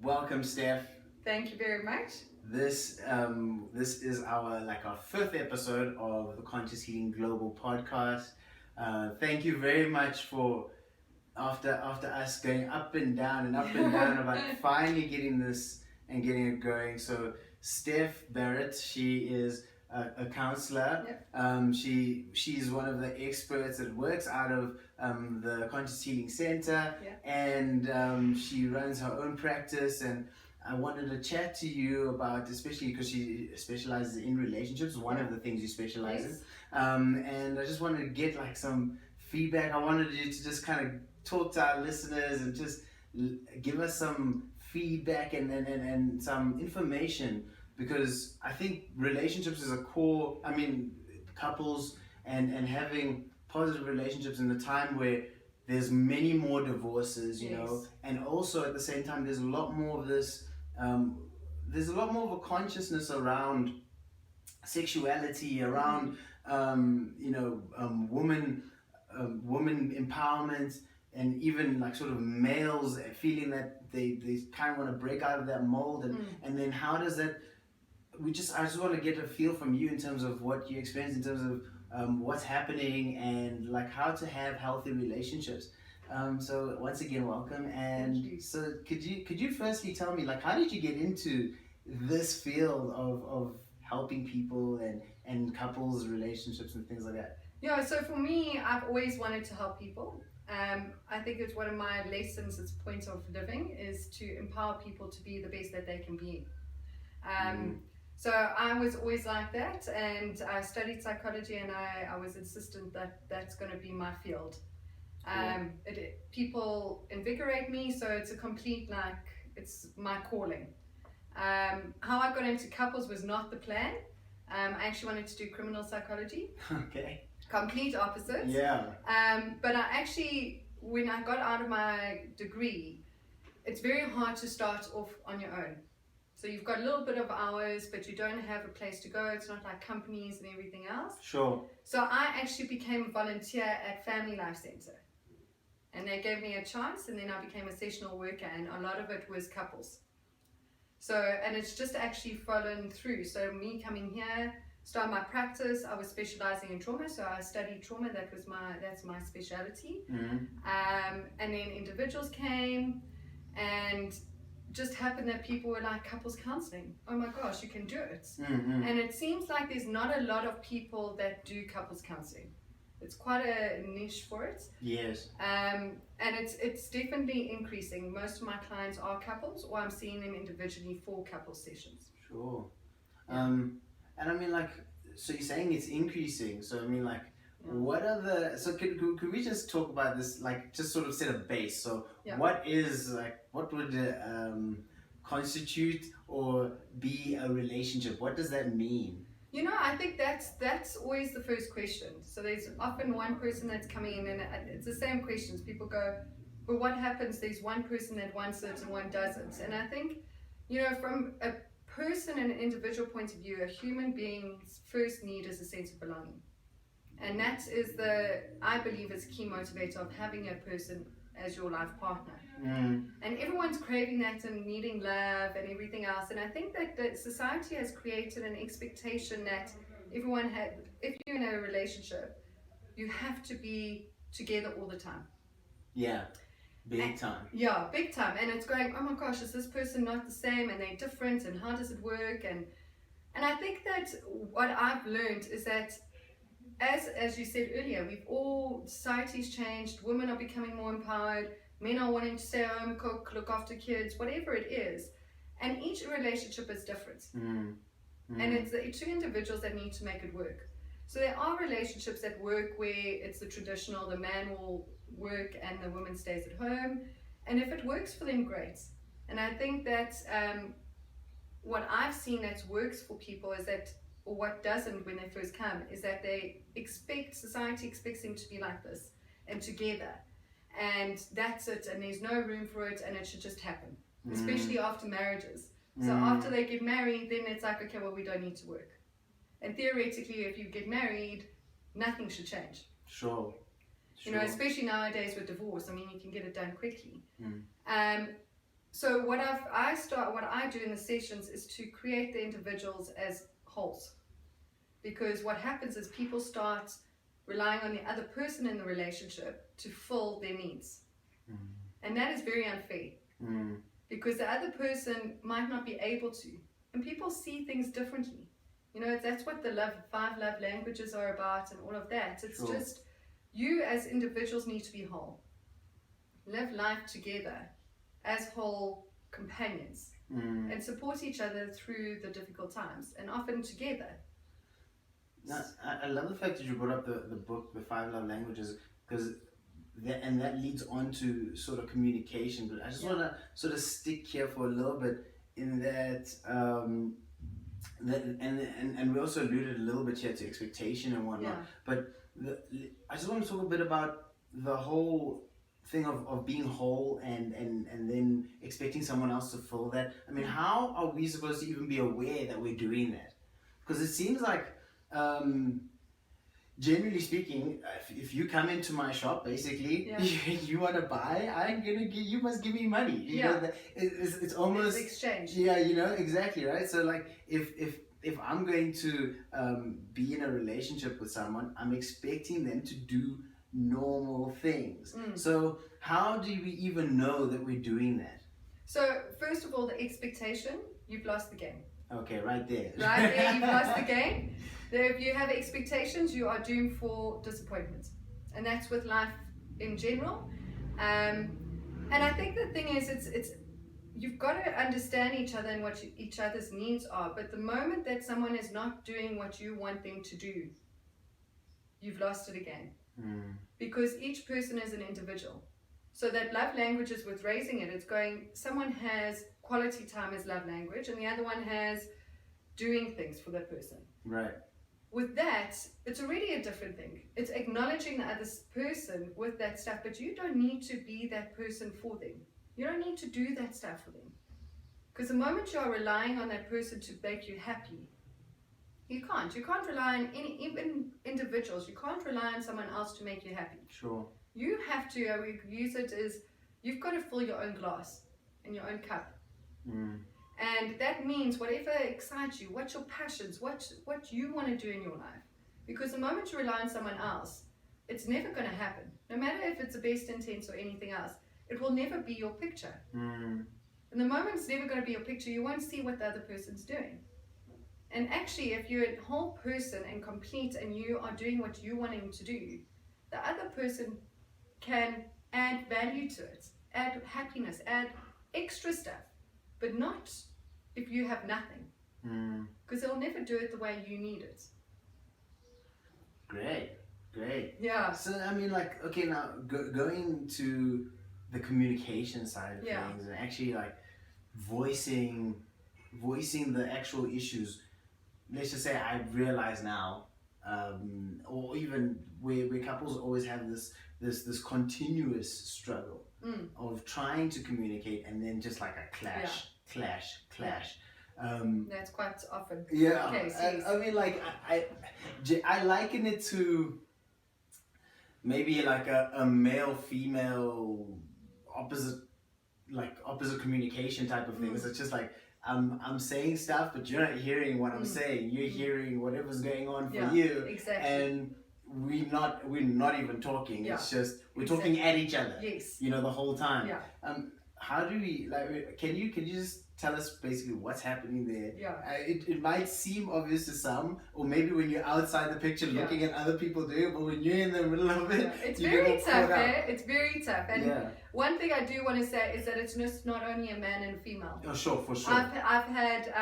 Welcome, Steph. Thank you very much. This is our fifth episode of the Conscious Healing Global Podcast. Thank you very much for after us going up and down about finally getting this and getting it going. So Steph Barret, she is a counsellor. Yep. She's one of the experts that works out of the Conscious Healing Center, and she runs her own practice. And I wanted to chat to you about, especially because she specializes in relationships, one of the things you specialize in. And I just wanted to get some feedback. I wanted you to just kind of talk to our listeners and just give us some feedback and some information, because I think relationships is a core. I mean, couples and having positive relationships in the time where there's many more divorces, you know, and also at the same time there's a lot more of this. There's a lot more of a consciousness around sexuality, around woman empowerment, and even sort of males feeling that they kind of want to break out of that mold, and then how does that? I just want to get a feel from you in terms of what you experience, in terms of what's happening, and how to have healthy relationships. So once again, welcome. And so could you firstly tell me, how did you get into this field of helping people and couples relationships and things like that? Yeah, so for me, I've always wanted to help people. I think it's one of my lessons, it's point of living, is to empower people to be the best that they can be. So I was always like that, and I studied psychology, and I was insistent that that's going to be my field. People invigorate me, so it's a complete, it's my calling. How I got into couples was not the plan. I actually wanted to do criminal psychology. Okay. Complete opposite. Yeah. But I actually, when I got out of my degree, it's very hard to start off on your own. So you've got a little bit of hours, but you don't have a place to go. It's not like companies and everything else. Sure. So I actually became a volunteer at Family Life Center. And they gave me a chance, and then I became a sessional worker, and a lot of it was couples. So, and it's just actually fallen through. So me coming here, started my practice, I was specializing in trauma, so I studied trauma, that's my specialty. And then individuals came, and just happened that people were like, couples counseling, oh my gosh, you can do it. And it seems like there's not a lot of people that do couples counseling. It's quite a niche for it. Yes. And it's definitely increasing. Most of my clients are couples, or I'm seeing them individually for couple sessions. Sure. And I mean, so you're saying it's increasing. So I mean, what are the? So could we just talk about this? Just sort of set a base. So what is what would constitute or be a relationship? What does that mean? You know, I think that's always the first question. So there's often one person that's coming in, and it's the same questions. People go, but what happens? There's one person that wants it and one doesn't. And I think, from a person and an individual point of view, a human being's first need is a sense of belonging. And that is I believe is a key motivator of having a person as your life partner. And everyone's craving that and needing love and everything else. And I think that society has created an expectation that everyone if you're in a relationship, you have to be together all the time. Yeah, big time. Yeah, big time. And it's going, oh my gosh, is this person not the same, and they're different, and how does it work? And I think that what I've learned is that as you said earlier, society's changed, women are becoming more empowered, men are wanting to stay home, cook, look after kids, whatever it is. And each relationship is different. And it's the two individuals that need to make it work. So there are relationships that work where it's the traditional, the man will work and the woman stays at home. And if it works for them, great. And I think that what I've seen that works for people is that, or what doesn't when they first come, is that society expects them to be like this and together. And that's it, and there's no room for it, and it should just happen, especially after marriages. So after they get married, then it's like, okay, well, we don't need to work. And theoretically, if you get married, nothing should change. Sure. You know, especially nowadays with divorce, I mean, you can get it done quickly. So what I do in the sessions is to create the individuals as wholes, because what happens is people start relying on the other person in the relationship to fill their needs, and that is very unfair, because the other person might not be able to, and people see things differently. You know, that's what the 5 love languages are about, and all of that. It's just you as individuals need to be whole, live life together as whole companions, and support each other through the difficult times, and often together. Now, I love the fact that you brought up the book, The 5 Love Languages, because that leads on to sort of communication. But I just want to sort of stick here for a little bit in that, and we also alluded a little bit here to expectation and whatnot. Yeah. But I just want to talk a bit about the whole thing of being whole and then expecting someone else to fill that. I mean, how are we supposed to even be aware that we're doing that? Because it seems like, generally speaking, if you come into my shop, basically, you want to buy, you must give me money. You know, it's almost it's exchange. Yeah, you know, exactly, right? So like, if I'm going to be in a relationship with someone, I'm expecting them to do normal things. So how do we even know that we're doing that? So first of all, the expectation, you've lost the game. Okay, right there. Right there, you've lost the game. If you have expectations, you are doomed for disappointment, and that's with life in general. And I think the thing is, it's you've got to understand each other and what each other's needs are. But the moment that someone is not doing what you want them to do, you've lost it again. Because each person is an individual. So that love language is with raising it. It's going, someone has quality time as love language, and the other one has doing things for that person. Right. With that, it's already a different thing. It's acknowledging the other person with that stuff, but you don't need to be that person for them. You don't need to do that stuff for them. Because the moment you are relying on that person to make you happy, you can't. You can't rely on even individuals. You can't rely on someone else to make you happy. Sure. You have to, we use it as, you've got to fill your own glass and your own cup. And that means whatever excites you, what's your passions, what you want to do in your life. Because the moment you rely on someone else, it's never going to happen. No matter if it's the best intents or anything else, it will never be your picture. And the moment it's never going to be your picture, you won't see what the other person's doing. And actually, if you're a whole person and complete and you are doing what you want him to do, the other person can add value to it, add happiness, add extra stuff, but not if you have nothing. Because they'll never do it the way you need it. Great. Yeah. So, I mean, like, okay, now going to the communication side of things and actually like voicing the actual issues. Let's just say I realize now, or even where couples always have this continuous struggle of trying to communicate and then just like a clash. That's quite often. Yeah. I mean, like I liken it to maybe like a male-female opposite communication type of thing. It's just like I'm saying stuff, but you're not hearing what I'm saying. You're hearing whatever's going on for you. Exactly. And we're not even talking. It's just we're talking at each other. Yes. You know, the whole time. Yeah. How do we like? Can you just tell us basically what's happening there? Yeah. It might seem obvious to some, or maybe when you're outside the picture looking at other people doing it, but when you're in the middle of it, it's very tough. It's very tough. And one thing I do want to say is that it's just not only a man and a female. Oh, sure, for sure. I've had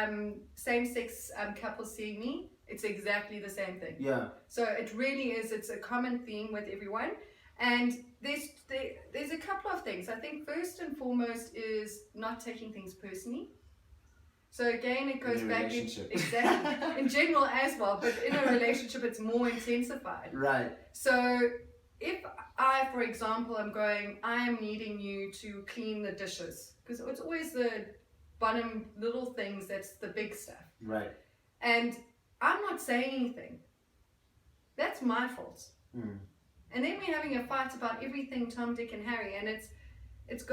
same-sex couples seeing me. It's exactly the same thing. Yeah. So it really is. It's a common theme with everyone. And there's a couple of things. I think first and foremost is not taking things personally. So again, it goes back exactly in general as well, but in a relationship, it's more intensified. Right. So if I, for example, I am needing you to clean the dishes, because it's always the bottom little things that's the big stuff. Right. And I'm not saying anything. That's my fault. And then we're having a fight about everything Tom, Dick, and Harry, and it's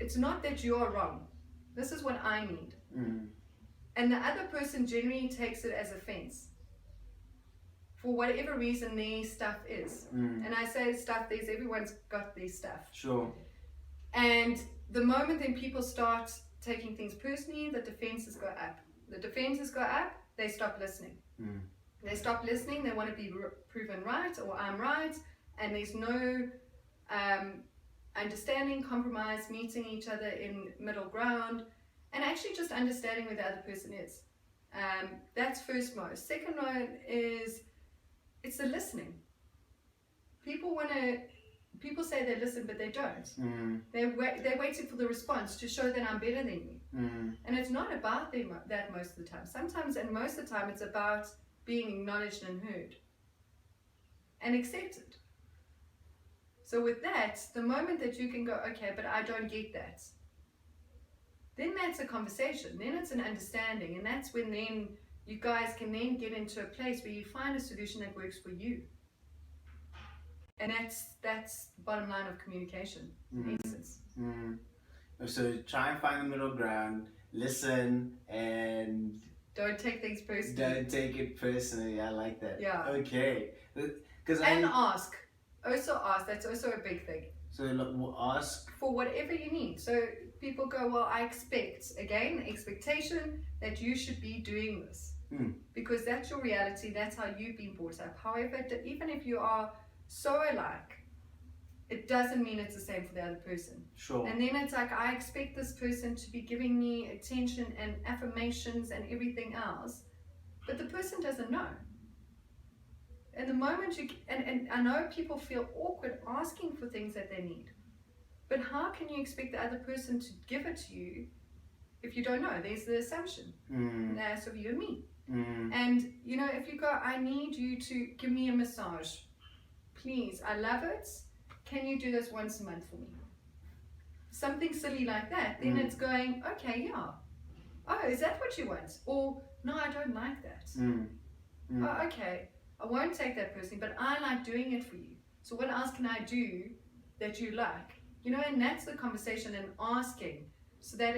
it's not that you are wrong. This is what I need. And the other person generally takes it as offense. For whatever reason their stuff is. And I say stuff, everyone's got their stuff. Sure. And the moment then people start taking things personally, the defenses go up. The defenses go up, they stop listening. They stop listening, they want to be proven right, or I'm right, and there's no understanding, compromise, meeting each other in middle ground, and actually just understanding where the other person is. That's first most. Second one is, it's the listening. People say they listen, but they don't. They're waiting for the response to show that I'm better than you. And it's not about that most of the time. Sometimes, and most of the time, it's about being acknowledged and heard and accepted. So with that, the moment that you can go, okay, but I don't get that, then that's a conversation. Then it's an understanding, and that's when then you guys can then get into a place where you find a solution that works for you. And that's the bottom line of communication, in essence. So try and find the middle ground, listen, and don't take things personally. Don't take it personally. I like that. Yeah. Okay. Ask. Also ask. That's also a big thing. So we'll ask for whatever you need. So people go, well, I expect, again, expectation that you should be doing this. Because that's your reality. That's how you've been brought up. However, even if you are so alike, it doesn't mean it's the same for the other person. Sure. And then it's like, I expect this person to be giving me attention and affirmations and everything else, but the person doesn't know. And the moment and I know people feel awkward asking for things that they need, but how can you expect the other person to give it to you if you don't know? There's the assumption. That's of you and me. And if you go, I need you to give me a massage, please, I love it. Can you do this once a month for me? Something silly like that. Then it's going, okay, yeah. Oh, is that what you want? Or, no, I don't like that. Oh, okay. I won't take that personally, but I like doing it for you. So what else can I do that you like? And that's the conversation and asking so that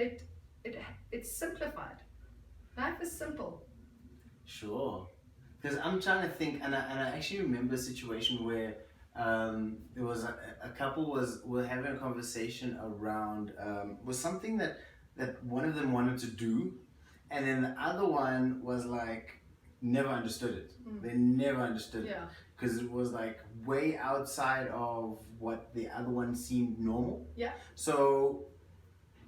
it's simplified. Life is simple. Sure. Because I'm trying to think, and I actually remember a situation where there was a couple were having a conversation around was something that one of them wanted to do, and then the other one was like never understood it. They never understood it because it was like way outside of what the other one seemed normal. So,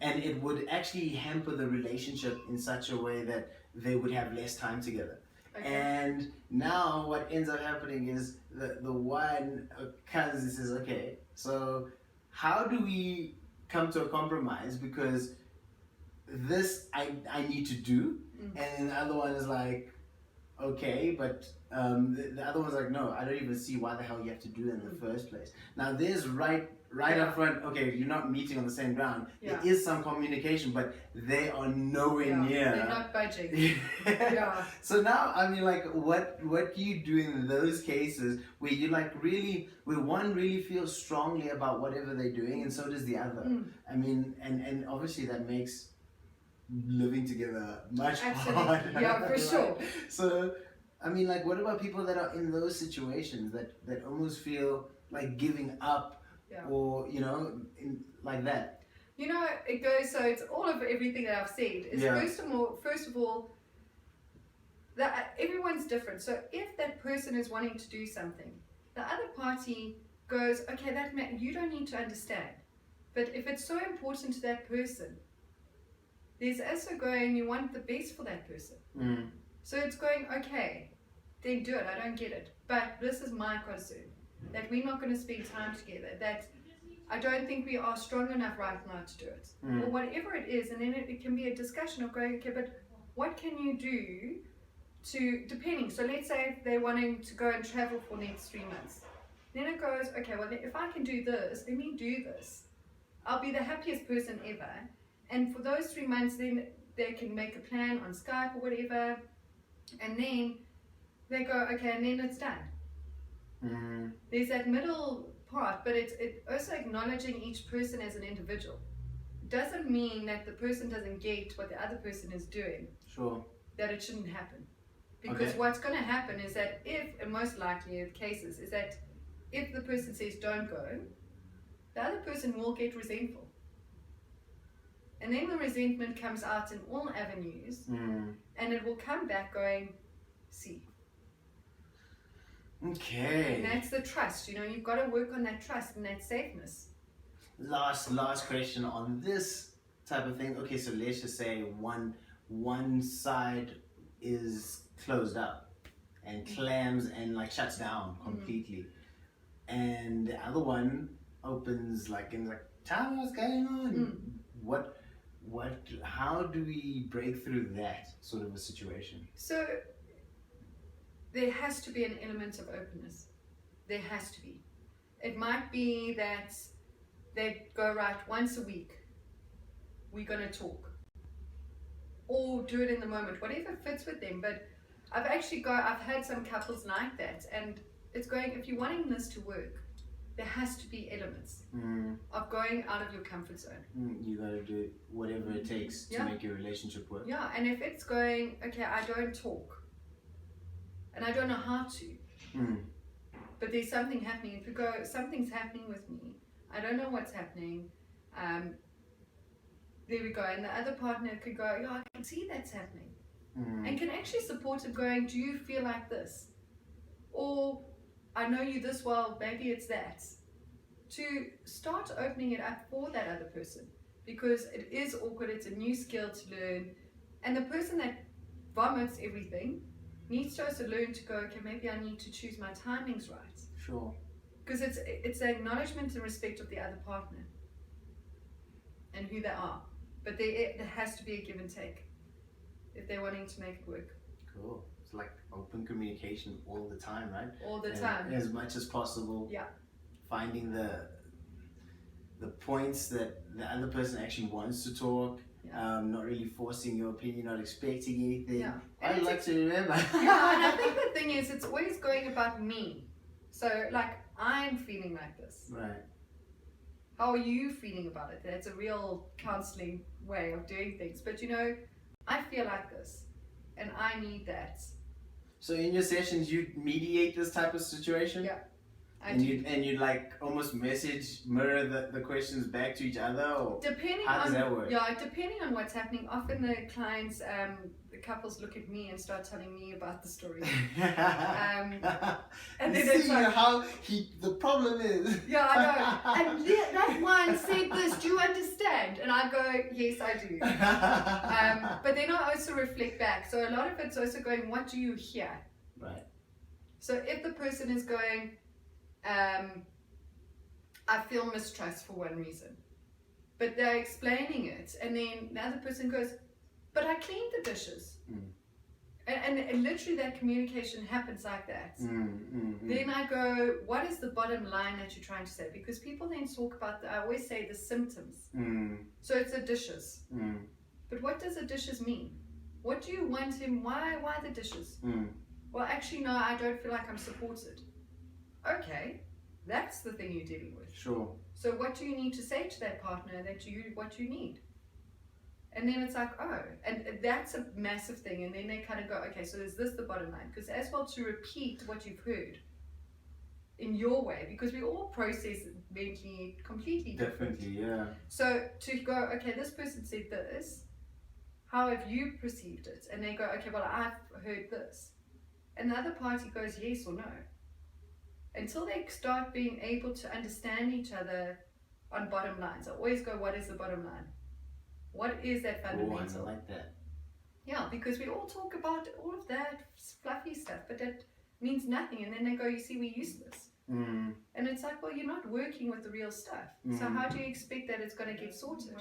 and it would actually hamper the relationship in such a way that they would have less time together. And now what ends up happening is the one cousin says, okay, so how do we come to a compromise, because this I need to do, and the other one is like, okay, but the other one's like, no, I don't even see why the hell you have to do that in the first place. Now there's right up front, okay, you're not meeting on the same ground. There is some communication, but they are nowhere near. They're not budging. So now, I mean, like, what do you do in those cases where you where one really feels strongly about whatever they're doing, and so does the other? I mean, and obviously that makes living together much harder. Yeah, for sure. So, I mean, like, what about people that are in those situations that almost feel like giving up, or like that? It goes. So it's all of everything that I've said. Is first of all, that everyone's different. So if that person is wanting to do something, the other party goes, okay, you don't need to understand. But if it's so important to that person, there's also going, you want the best for that person. So it's going, okay, then do it. I don't get it. But this is my concern, that we're not going to spend time together, that I don't think we are strong enough right now to do it. Or whatever it is. And then it can be a discussion of going, okay, but what can you do depending. So let's say they're wanting to go and travel for the next 3 months. Then it goes, okay, well, if I can do this, let me do this. I'll be the happiest person ever. And for those 3 months, then they can make a plan on Skype or whatever. And then they go, okay, and then it's done. There's that middle part, but it's also acknowledging each person as an individual. doesn't mean that the person doesn't get what the other person is doing. Sure. That it shouldn't happen. Because what's going to happen is that and most likely in cases, is that if the person says don't go, the other person will get resentful. And then the resentment comes out in all avenues, and it will come back going, see. Okay. And that's the trust. You've got to work on that trust and that safeness. Last question on this type of thing. Okay, so let's just say one side is closed up and clams and like shuts down completely, and the other one opens and like, tell me what's going on. How do we break through that sort of a situation? So there has to be an element of openness. There has to be. It might be that they go, right, once a week we're going to talk, or do it in the moment, whatever fits with them. But I've had some couples like that, and it's going, if you're wanting this to work, there has to be elements of going out of your comfort zone. You got to do whatever it takes to make your relationship work. Yeah, and if it's going, okay, I don't talk, and I don't know how to, but there's something happening. If you go, something's happening with me, I don't know what's happening, there we go. And the other partner could go, yeah, I can see that's happening. And can actually support it going, do you feel like this? Or, I know you this well, maybe it's that. To start opening it up for that other person. Because it is awkward, it's a new skill to learn. And the person that vomits everything needs to also learn to go, okay, maybe I need to choose my timings right. Sure. Because it's an acknowledgement and respect of the other partner and who they are. But there has to be a give and take if they're wanting to make it work. Cool. It's like open communication all the time, right? All the time. As much as possible. Yeah. Finding the points that the other person actually wants to talk. Yeah. Not really forcing your opinion, not expecting anything. Yeah. I'd like to remember. Yeah, and I think the thing is, it's always going about me. So, like, I'm feeling like this. Right. How are you feeling about it? That's a real counseling way of doing things. But I feel like this, and I need that. So in your sessions, you mediate this type of situation? Yeah. You like almost mirror the questions back to each other, or how does that work? Yeah, depending on what's happening. Often the clients, the couples look at me and start telling me about the story. And then it's like, how the problem is. Yeah, I know. And that one said this. Do you understand? And I go, yes, I do. But then I also reflect back. So a lot of it's also going, what do you hear? Right. So if the person is going, I feel mistrust for one reason, but they're explaining it, and then the other person goes, but I cleaned the dishes. And literally that communication happens like that. Then I go, what is the bottom line that you're trying to say? Because people then talk about, I always say, the symptoms. So it's the dishes. But what does the dishes mean? What do you want him? Why the dishes? Well, actually, no, I don't feel like I'm supported. Okay, that's the thing you're dealing with. Sure. So what do you need to say to that partner what you need? And then it's like, oh, and that's a massive thing. And then they kind of go, okay, so is this the bottom line? Because as well to repeat what you've heard in your way, because we all process mentally completely differently. Yeah. So to go, okay, this person said this, how have you perceived it? And they go, okay, well, I've heard this. And the other party goes yes or no. Until they start being able to understand each other on bottom lines. I always go, what is the bottom line? What is that fundamental? Oh, I like that. Yeah, because we all talk about all of that fluffy stuff, but that means nothing. And then they go, you see, we're useless. And it's like, well, you're not working with the real stuff. So how do you expect that it's going to get sorted?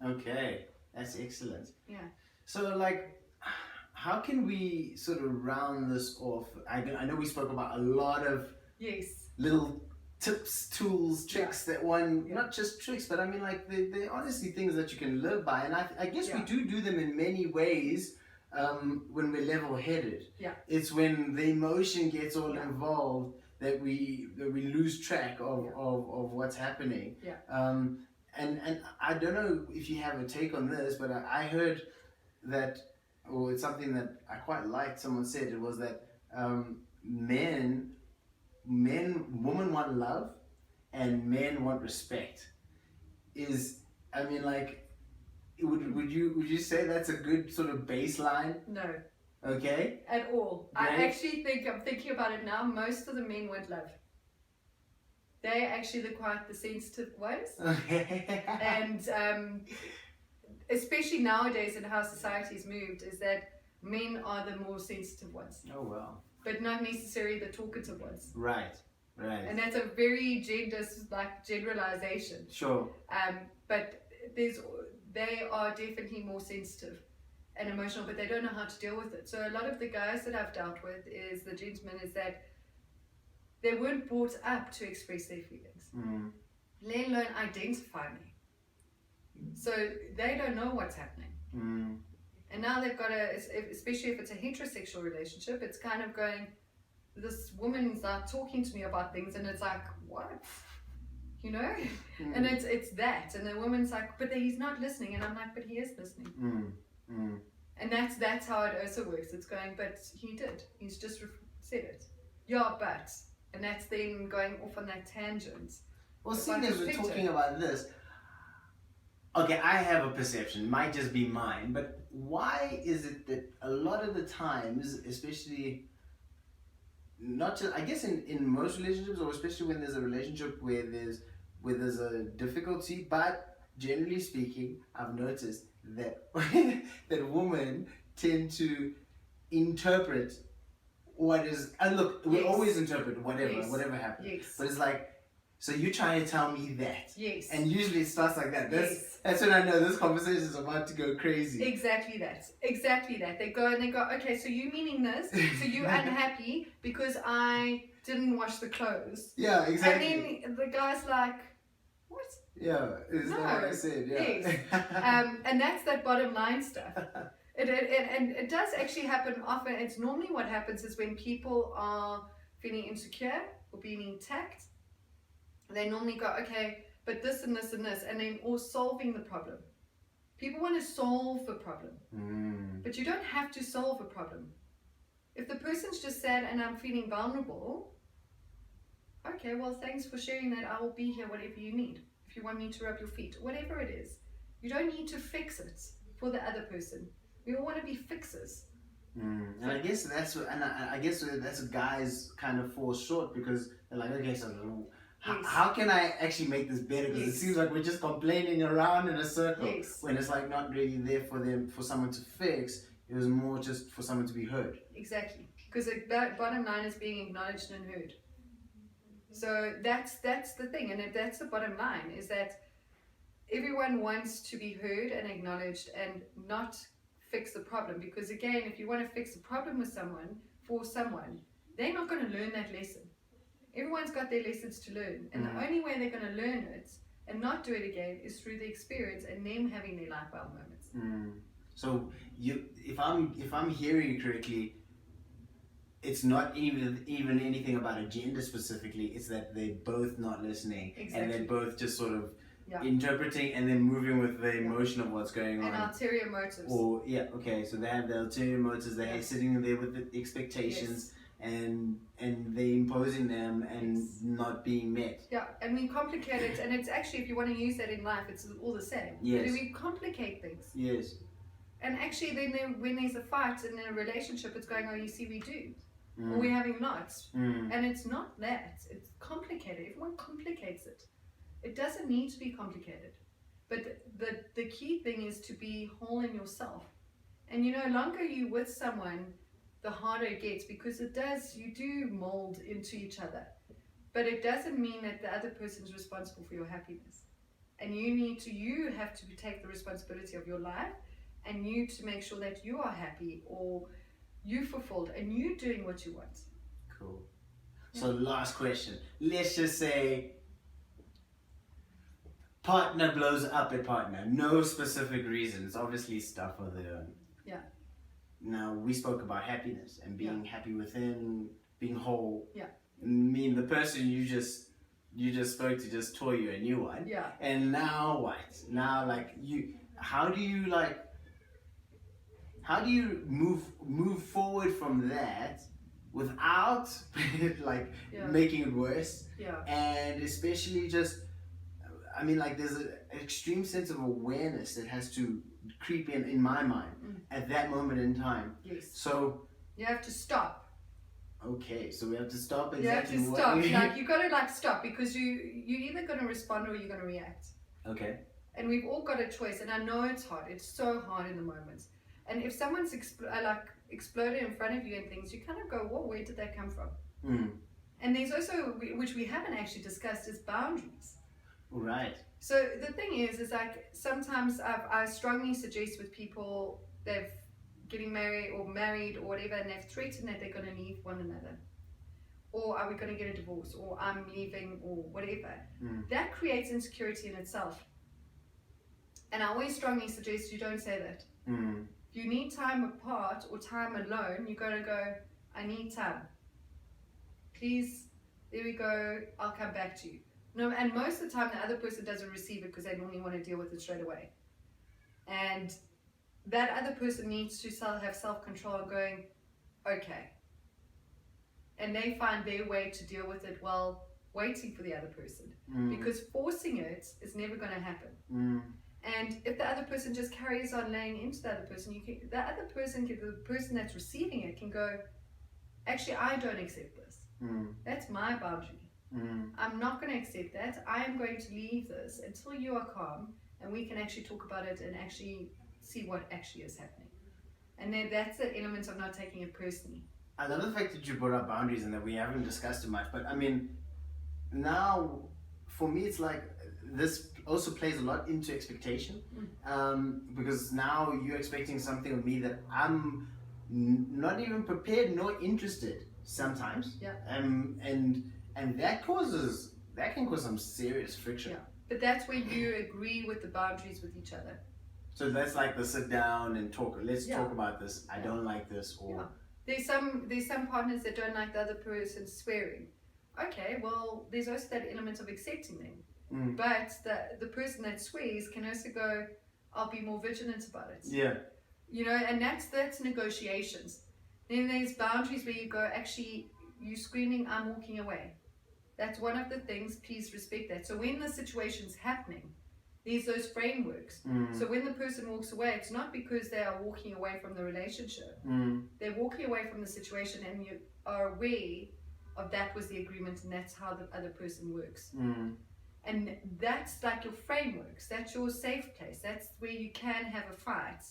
Okay, that's excellent. Yeah. So, like, how can we sort of round this off? I know we spoke about a lot of little tips, tools, tricks that not just tricks, but I mean, like, they're honestly things that you can live by. And I guess we do them in many ways when we're level-headed. Yeah. It's when the emotion gets all involved that we lose track of what's happening. Yeah. and I don't know if you have a take on this, but I heard that, or it's something that I quite liked. Someone said it was that women want love, and men want respect. I mean, like, would you say that's a good sort of baseline? No. Okay. At all. Right. I actually think, I'm thinking about it now, most of the men want love. They're actually quite the sensitive ones. Okay. And especially nowadays in how society's moved, is that men are the more sensitive ones. Oh, well. But not necessarily the talkative ones. Right. And that's a very generalization. Sure. But they are definitely more sensitive and emotional, but they don't know how to deal with it. So a lot of the guys that I've dealt with, is the gentlemen, is that they weren't brought up to express their feelings, let alone identify me. So they don't know what's happening. And now they've got especially if it's a heterosexual relationship, it's kind of going, this woman's like talking to me about things, and it's like, what? You know? And it's that. And the woman's like, but he's not listening. And I'm like, but he is listening. And that's how it also works. It's going, but he did. He's just said it. Yeah, but. And that's then going off on that tangent. Well, seeing as we're talking about this, okay, I have a perception, might just be mine, but why is it that a lot of the times, especially, not just, I guess in most relationships, or especially when there's a relationship where there's a difficulty, but generally speaking, I've noticed that that women tend to interpret what is, and look, we always interpret whatever happens, but it's like, so you're trying to tell me that, and usually it starts like that. That's when I know this conversation is about to go crazy. Exactly that. They go, okay, so you meaning this, so you're unhappy because I didn't wash the clothes. Yeah, exactly. And then the guy's like, what? Yeah, is that what I said? Yeah. Yes. And that's that bottom line stuff. And it does actually happen often. It's normally what happens is when people are feeling insecure or being attacked, they normally go, okay, but this and this and this, and then all solving the problem. People want to solve the problem, but you don't have to solve a problem. If the person's just sad and I'm feeling vulnerable, okay, well, thanks for sharing that. I will be here, whatever you need. If you want me to rub your feet, whatever it is, you don't need to fix it for the other person. We all want to be fixers. And I guess that's what guys kind of fall short, because they're like, okay, so how can I actually make this better? Because it seems like we're just complaining around in a circle, when it's like not really there for someone to fix. It was more just for someone to be heard. Exactly, because the bottom line is being acknowledged and heard. So that's the thing, and that's the bottom line, is that everyone wants to be heard and acknowledged, and not fix the problem. Because again, if you want to fix a problem with someone, for someone, they're not going to learn that lesson. Everyone's got their lessons to learn, and the only way they're going to learn it and not do it again is through the experience and them having their life well moments. So if I'm hearing you correctly, it's not even anything about a gender specifically. It's that they're both not listening, and they're both just sort of interpreting and then moving with the emotion of what's going on. And ulterior motives. Or so they have the ulterior motives. They're sitting there with the expectations. And they're imposing them and not being met. Yeah, and we complicate it, and it's actually, if you want to use that in life, it's all the same. Yes. But we complicate things. Yes. And actually, then when there's a fight in a relationship, it's going, oh, you see, we do. Or we're having knots. And it's not that. It's complicated. Everyone complicates it. It doesn't need to be complicated. But the key thing is to be whole in yourself. And longer you're with someone, the harder it gets, because you do mold into each other. But it doesn't mean that the other person's responsible for your happiness. And you have to take the responsibility of your life, and you to make sure that you are happy, or you fulfilled, and you doing what you want. Cool. So last question. Let's just say partner blows up at partner. No specific reasons. Obviously stuff of their own. Yeah. Now, we spoke about happiness and being happy within, being whole. Yeah. I mean, the person you just you just spoke to just tore you a new one. Yeah. And now what? Now, like, how do you move forward from that without like making it worse? Yeah. And especially just, I mean, like, there's an extreme sense of awareness that has to creep in my mind at that moment in time. Yes. So you have to stop. Okay, so we have to stop exactly. You have to stop. Like, you got to like stop, because you're either going to respond or you're going to react. Okay. And we've all got a choice, and I know it's hard. It's so hard in the moment. And if someone's exploded in front of you and things, you kind of go, "Whoa, where did that come from?" And there's also, which we haven't actually discussed, is boundaries. Right. So the thing is like, sometimes I strongly suggest with people, they've getting married or whatever, and they've threatened that they're going to leave one another, or are we going to get a divorce, or I'm leaving, or whatever. That creates insecurity in itself, and I always strongly suggest you don't say that. If you need time apart or time alone, you're going to go, "I need time, please, there we go, I'll come back to you." No, and most of the time the other person doesn't receive it because they normally want to deal with it straight away, and that other person needs to have self-control and going, "Okay," and they find their way to deal with it while waiting for the other person, because forcing it is never going to happen. And if the other person just carries on laying into the other person, the person that's receiving it can go, "Actually, I don't accept this. That's my boundary. I'm not going to accept that. I am going to leave this until you are calm and we can actually talk about it and actually see what actually is happening." And then that's the element of not taking it personally. I love the fact that you brought up boundaries and that we haven't discussed it much, but I mean, now for me it's like this also plays a lot into expectation, because now you're expecting something of me that I'm not even prepared nor interested sometimes. Yeah. And that can cause some serious friction. Yeah. But that's where you agree with the boundaries with each other. So that's like the sit down and talk. Let's talk about this. I don't like this. Or there's some partners that don't like the other person swearing. Okay, well, there's also that element of accepting them. But the person that swears can also go, "I'll be more vigilant about it." Yeah. You know, and that's negotiations. Then there's boundaries where you go, "Actually, you screaming, I'm walking away. That's one of the things, please respect that." So when the situation's happening, there's those frameworks. So when the person walks away, it's not because they are walking away from the relationship. They're walking away from the situation, and you are aware of that was the agreement, and that's how the other person works. And that's like your frameworks. That's your safe place. That's where you can have a fight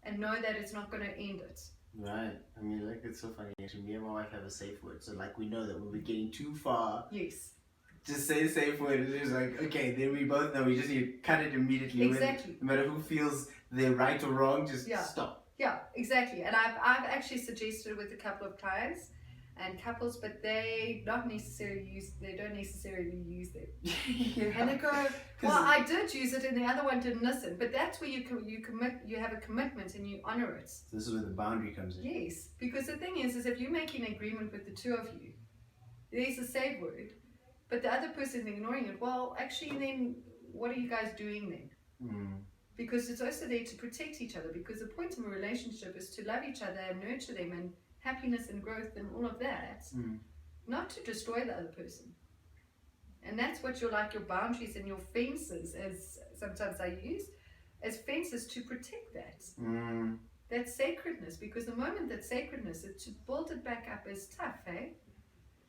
and know that it's not going to end it. Right. I mean, like, it's so funny. Actually, me and my wife have a safe word. So, like, we know that when we're getting too far, just say the safe word. It's just like, okay, then we both know we just need to cut it immediately. Exactly. No matter who feels they're right or wrong, just stop. Yeah, exactly. And I've actually suggested with a couple of clients and couples, but they don't necessarily use them. And they go, "Well, I did use it and the other one didn't listen." But that's where you commit, you have a commitment and you honor it. So this is where the boundary comes in. Yes, because the thing is if you're making an agreement with the two of you, there's a safe word, but the other person ignoring it, well, actually then what are you guys doing then? Because it's also there to protect each other, because the point of a relationship is to love each other and nurture them and happiness and growth and all of that, not to destroy the other person. And that's what your boundaries and your fences, as sometimes I use, as fences to protect that. That sacredness, because the moment that sacredness, to build it back up is tough, eh?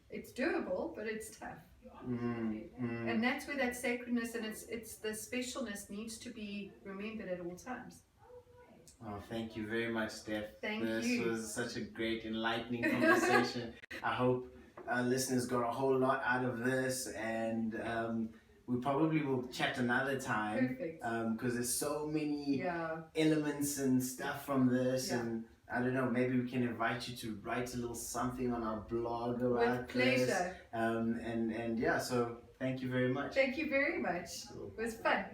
It's doable, but it's tough. And that's where that sacredness and it's the specialness needs to be remembered at all times. Oh, thank you very much, Steph. This was such a great, enlightening conversation. I hope our listeners got a whole lot out of this, and we probably will chat another time. Perfect. Because there's so many elements and stuff from this, and I don't know, maybe we can invite you to write a little something on our blog about this. With pleasure. And so thank you very much. Thank you very much. It was fun.